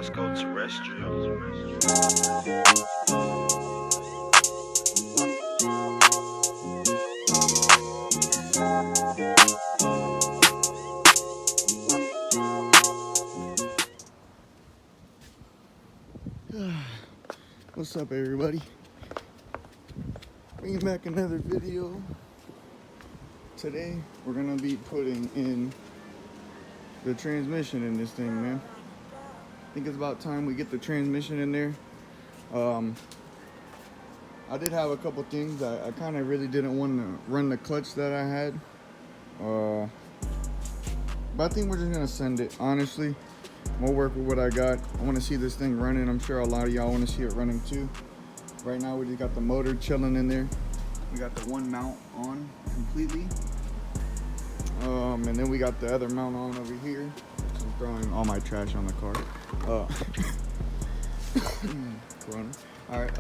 Let's go terrestrial. What's up, everybody? Bringing back another video. Today we're gonna be putting in the transmission in this thing, man. I think it's about time we get the transmission in there. I did have a couple things. I kind of really didn't want to run the clutch that I had, but I think we're just gonna send it. Honestly, we'll work with what I got. I want to see this thing running. I'm sure a lot of y'all want to see it running too. Right now we just got the motor chilling in there. We got the one mount on completely, and then we got the other mount on over here. So I'm throwing all my trash on the car. Corona. All right.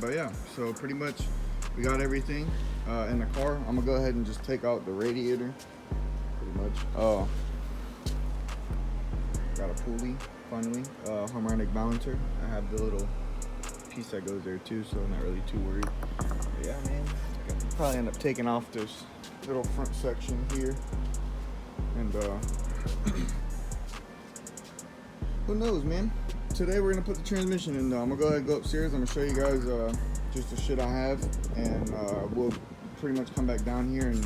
But yeah, so pretty much we got everything in the car. I'm gonna go ahead and just take out the radiator. Pretty much. Got a pulley, finally, harmonic balancer. I have the little piece that goes there too, so I'm not really too worried. But yeah, man, probably end up taking off this little front section here, and who knows, man. Today we're gonna put the transmission in though. I'm gonna go ahead and go upstairs. I'm gonna show you guys just the shit I have, and we'll pretty much come back down here and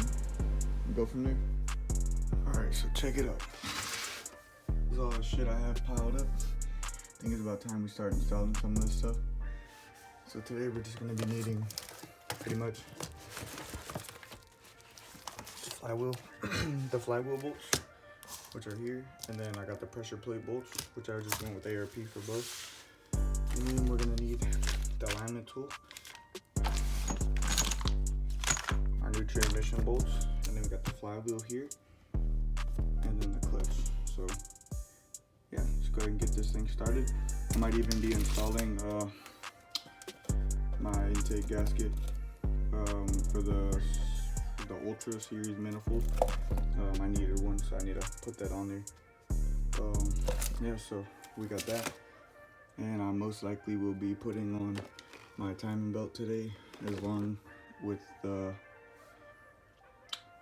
go from there. All right, so check it out. This is all the shit I have piled up. I think it's about time we start installing some of this stuff. So today we're just gonna be needing pretty much flywheel, the flywheel bolts, which are here, and then I got the pressure plate bolts, which I just went with ARP for both. And then we're gonna need the alignment tool, our new transmission bolts, and then we got the flywheel here, and then the clutch. So yeah, let's go ahead and get this thing started. I might even be installing my intake gasket for the Ultra Series manifold. I needed one, so I need to put that on there. Yeah, so we got that, and I most likely will be putting on my timing belt today, along with the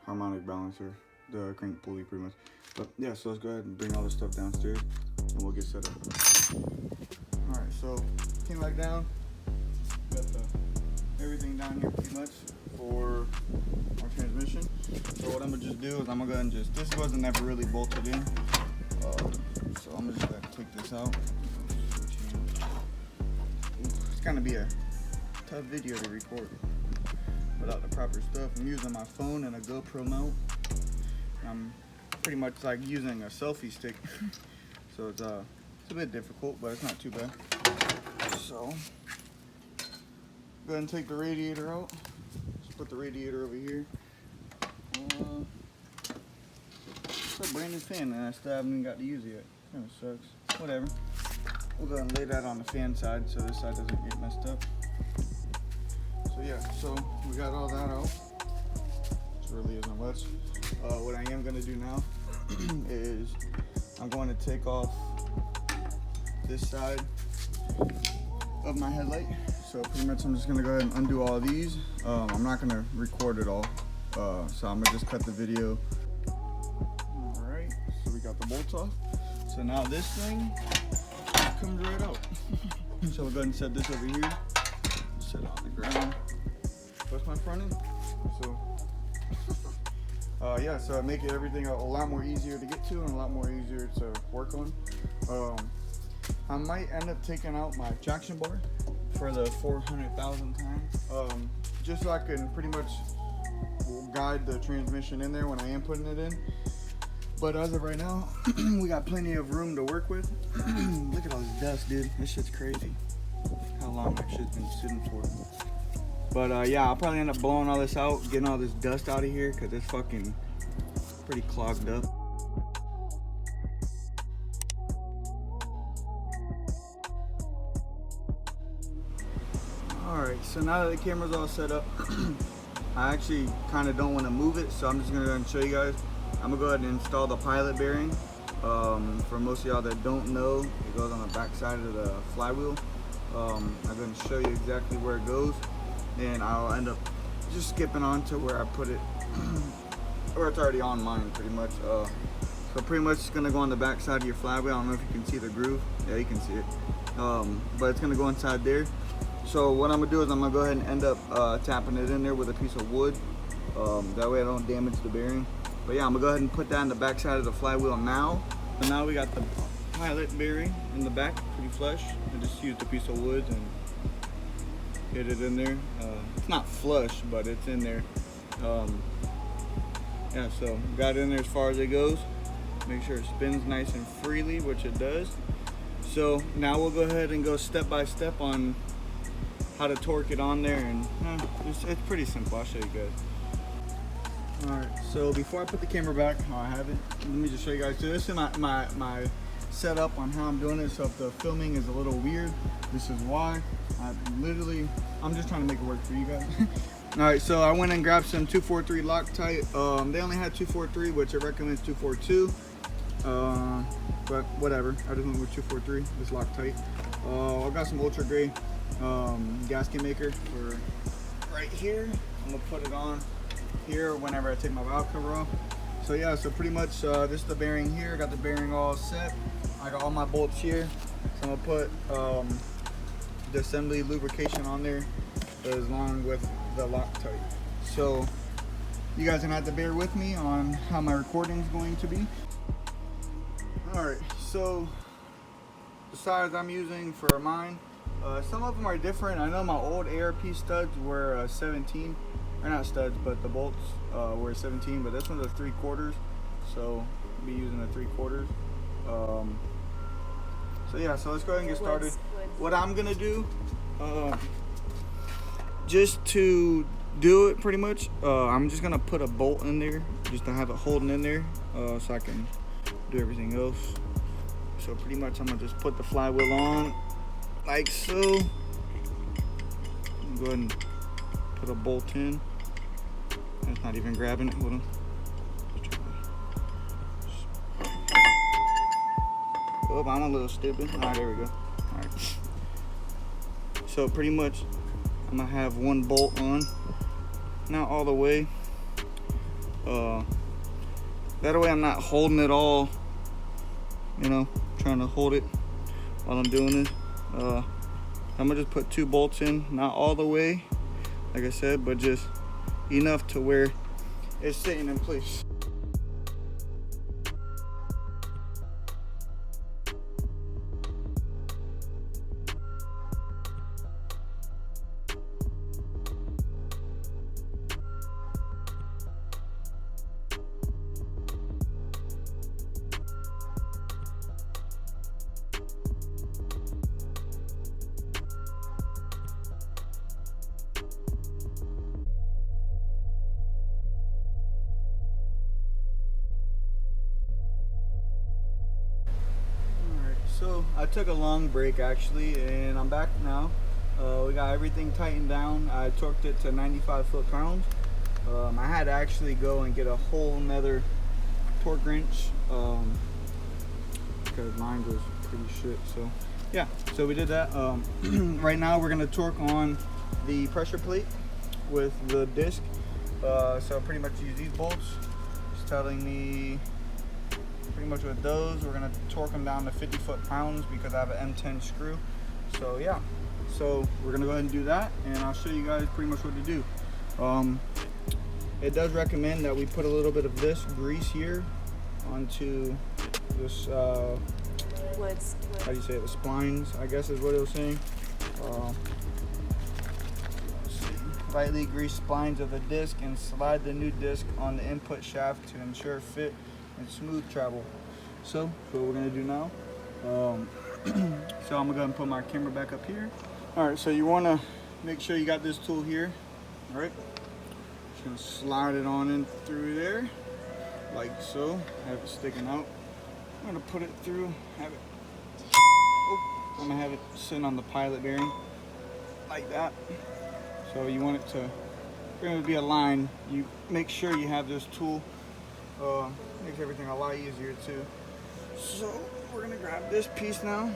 harmonic balancer, the crank pulley, pretty much. But yeah, so let's go ahead and bring all this stuff downstairs, and we'll get set up. All right, so came back down. Got everything down here pretty much for our transmission. So what I'm gonna just do is I'm gonna go ahead and just, this wasn't ever really bolted in, so I'm just gonna take this out. It's gonna be a tough video to record without the proper stuff. I'm using my phone and a GoPro mount. I'm pretty much like using a selfie stick, so it's a bit difficult, but it's not too bad. So go ahead and take the radiator out. Just put the radiator over here. It's a brand new fan, and I still haven't even got to use it yet. Kind of sucks. Whatever. We'll go ahead and lay that on the fan side so this side doesn't get messed up. So yeah, so we got all that out. Which really isn't much. What I am gonna do now is I'm going to take off this side of my headlight. So pretty much I'm just gonna go ahead and undo all of these. I'm not gonna record it all, so I'm gonna just cut the video. All right, so we got the bolts off. So now this thing comes right out. So we'll go ahead and set this over here. Set it on the ground. What's my front end? So yeah, so I make it everything a lot more easier to get to and a lot more easier to work on. I might end up taking out my traction bar for the 400,000th time, just so I can pretty much guide the transmission in there when I am putting it in. But as of right now, we got plenty of room to work with. Look at all this dust, dude. This shit's crazy. How long that shit's been sitting for. But yeah, I'll probably end up blowing all this out, getting all this dust out of here, because it's fucking pretty clogged up. Alright, so now that the camera's all set up, I actually kind of don't want to move it, so I'm just going to show you guys. I'm going to go ahead and install the pilot bearing For most of y'all that don't know, it goes on the back side of the flywheel. I'm going to show you exactly where it goes, and I'll end up just skipping on to where I put it, or it's already on mine pretty much. So pretty much it's going to go on the back side of your flywheel. I don't know if you can see the groove. Yeah, you can see it. But it's going to go inside there. So what I'm going to do is I'm going to go ahead and end up tapping it in there with a piece of wood. That way I don't damage the bearing. But yeah, I'm going to go ahead and put that in the back side of the flywheel now. So now we got the pilot bearing in the back, pretty flush. I just used a piece of wood and hit it in there. It's not flush, but it's in there. Yeah, so got it in there as far as it goes. Make sure it spins nice and freely, which it does. So now we'll go ahead and go step by step on how to torque it on there, and it's pretty simple. I'll show you guys. Alright, so before I put the camera back, how I have it, let me just show you guys. So this is my setup on how I'm doing it. So if the filming is a little weird, this is why. I'm just trying to make it work for you guys. Alright, so I went and grabbed some 243 Loctite. They only had 243, which I recommend 242. But whatever, I just went with 243, this Loctite. I got some ultra gray gasket maker for right here. I'm gonna put it on here whenever I take my valve cover off. So yeah, so pretty much this is the bearing here. I got the bearing all set. I got all my bolts here. So I'm gonna put Disassembly lubrication on there along with the Loctite. So you guys are gonna have to bear with me on how my recording is going to be. Alright, so the size I'm using for mine, some of them are different. I know my old ARP studs were 17. Or not studs, but the bolts were 17, but this one's a 3/4, so I'll be using a 3/4. So yeah, so let's go ahead and get started. What I'm gonna do, just to do it pretty much, I'm just gonna put a bolt in there, just to have it holding in there, so I can do everything else. So pretty much I'm gonna just put the flywheel on, like so. Go ahead and put a bolt in. It's not even grabbing it. Hold on. Oh, I'm a little stupid. All right, there we go. All right. So pretty much, I'm gonna have one bolt on, not all the way. That way I'm not holding it all. You know, trying to hold it while I'm doing this. I'm gonna just put 2 bolts in, not all the way, like I said, but just enough to where it's sitting in place. So I took a long break actually, and I'm back now. We got everything tightened down. I torqued it to 95 foot-pounds. I had to actually go and get a whole nother torque wrench because mine was pretty shit. So yeah, so we did that. Right now we're gonna torque on the pressure plate with the disc. So pretty much use these bolts. It's telling me pretty much with those we're gonna torque them down to 50 foot-pounds because I have an M10 screw. So yeah, so we're gonna go ahead and do that, and I'll show you guys pretty much what to do. It does recommend that we put a little bit of this grease here onto this how do you say it, the splines, I guess is what it was saying. Lightly grease splines of the disc and slide the new disc on the input shaft to ensure fit and smooth travel. So what we're gonna do now. So I'm gonna go ahead and put my camera back up here. All right, so you wanna make sure you got this tool here. All right, just gonna slide it on in through there, like so. Have it sticking out. I'm gonna put it through, have it, I'm gonna have it sitting on the pilot bearing, like that. So you want it to pretty much be aligned. You make sure you have this tool. Makes everything a lot easier too. So we're gonna grab this piece now.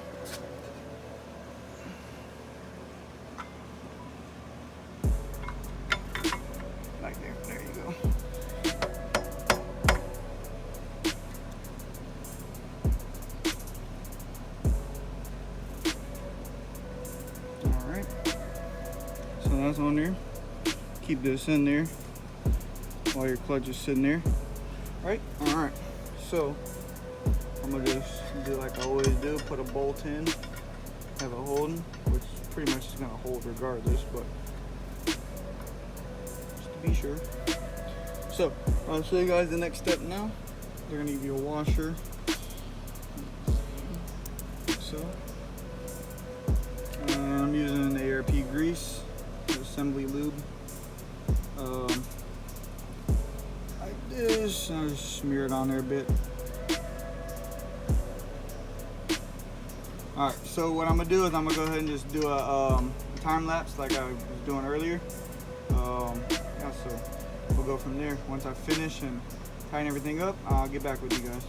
Right there, there you go. All right, so that's on there. Keep this in there while your clutch is sitting there. Right? All right, so I'm gonna just do like I always do, put a bolt in, have it holding, which pretty much is gonna hold regardless, but just to be sure. So I'll show you guys the next step now. They're gonna give you a washer. So I'm using the ARP grease, Disassembly lube. Like this, I'll just smear it on there a bit. Alright, so what I'm gonna do is I'm gonna go ahead and just do a time lapse like I was doing earlier. Yeah, so we'll go from there. Once I finish and tighten everything up, I'll get back with you guys.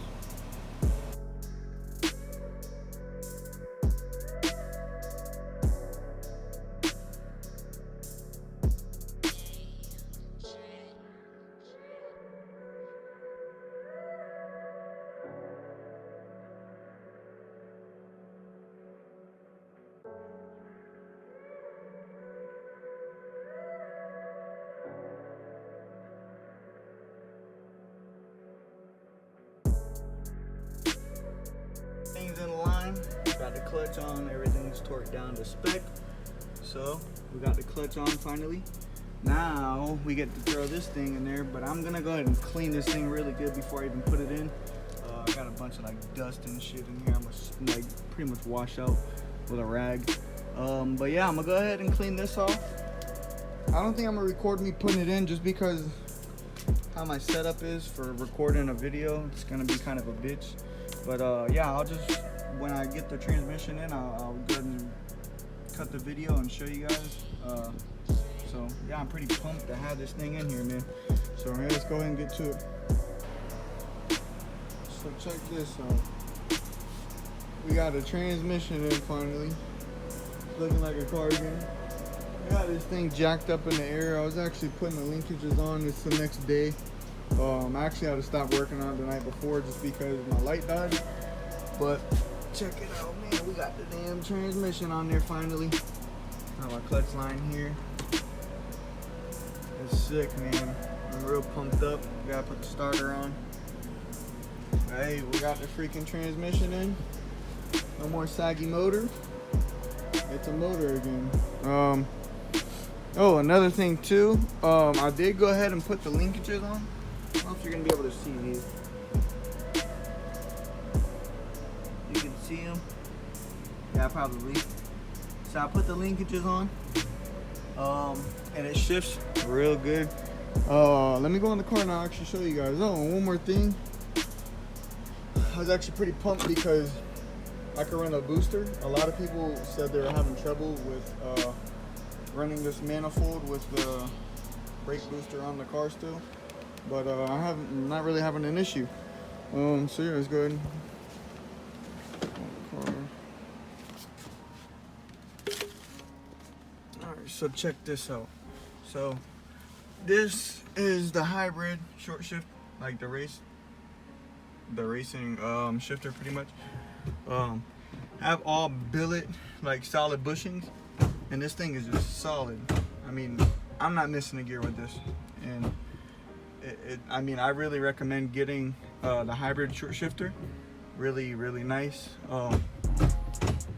Things in line, got the clutch on, everything's torqued down to spec. So we got the clutch on finally. Now we get to throw this thing in there, but I'm gonna go ahead and clean this thing really good before I even put it in. I got a bunch of like dust and shit in here. I'm gonna like pretty much wash out with a rag. But yeah, I'm gonna go ahead and clean this off. I don't think I'm gonna record me putting it in just because how my setup is for recording a video. It's gonna be kind of a bitch. But yeah, I'll just, when I get the transmission in, I'll go ahead and cut the video and show you guys. So yeah, I'm pretty pumped to have this thing in here, man. So yeah, let's go ahead and get to it. So check this out. We got a transmission in finally. It's looking like a car again. I got this thing jacked up in the air. I was actually putting the linkages on. It's the next day. I actually had to stop working on it the night before just because my light died. But check it out, man. We got the damn transmission on there finally. Got my clutch line here. It's sick, man. I'm real pumped up. Gotta put the starter on. Hey, we got the freaking transmission in. No more saggy motor. It's a motor again. Oh, another thing too. I did go ahead and put the linkages on. I don't know if you're gonna be able to see these. You can see them. Yeah, probably. So I put the linkages on. And it shifts real good. Let me go in the car and I'll actually show you guys. Oh, and one more thing. I was actually pretty pumped because I could run a booster. A lot of people said they were having trouble with running this manifold with the brake booster on the car still. But I'm not really having an issue. So yeah, let's go ahead. Alright, so check this out. So this is the hybrid short shift, like the racing shifter pretty much. Have all billet, like solid bushings, and this thing is just solid. I mean, I'm not missing a gear with this, and I mean, I really recommend getting the hybrid short shifter. Really, really nice. I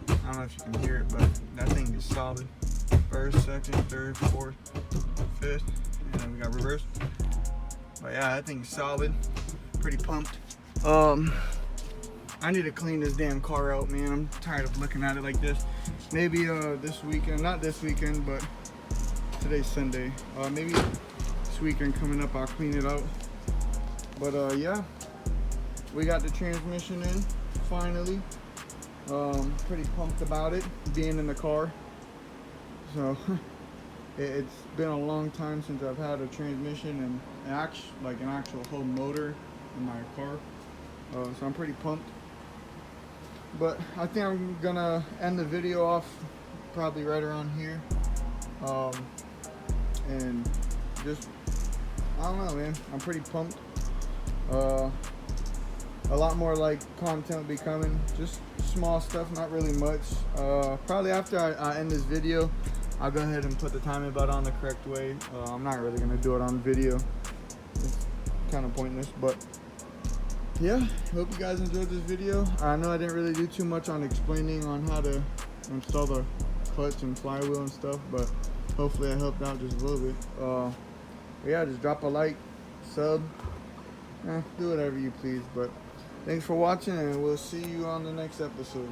don't know if you can hear it, but that thing is solid. First, second, third, fourth, fifth, and then we got reverse. But yeah, that thing's solid. Pretty pumped. I need to clean this damn car out, man. I'm tired of looking at it like this. Maybe this weekend, not this weekend, but today's Sunday. Maybe this weekend coming up, I'll clean it out. But yeah, we got the transmission in finally. Pretty pumped about it being in the car. So it's been a long time since I've had a transmission and an actual whole motor in my car. So I'm pretty pumped. But I think I'm gonna end the video off probably right around here. And just, I don't know, man. I'm pretty pumped. A lot more like content will be coming. Just small stuff, not really much. Probably after I end this video, I'll go ahead and put the timing belt on the correct way. I'm not really gonna do it on video. It's kind of pointless, but yeah, hope you guys enjoyed this video. I know I didn't really do too much on explaining on how to install the clutch and flywheel and stuff, but hopefully I helped out just a little bit. But yeah, just drop a like, sub, do whatever you please. But thanks for watching, and we'll see you on the next episode.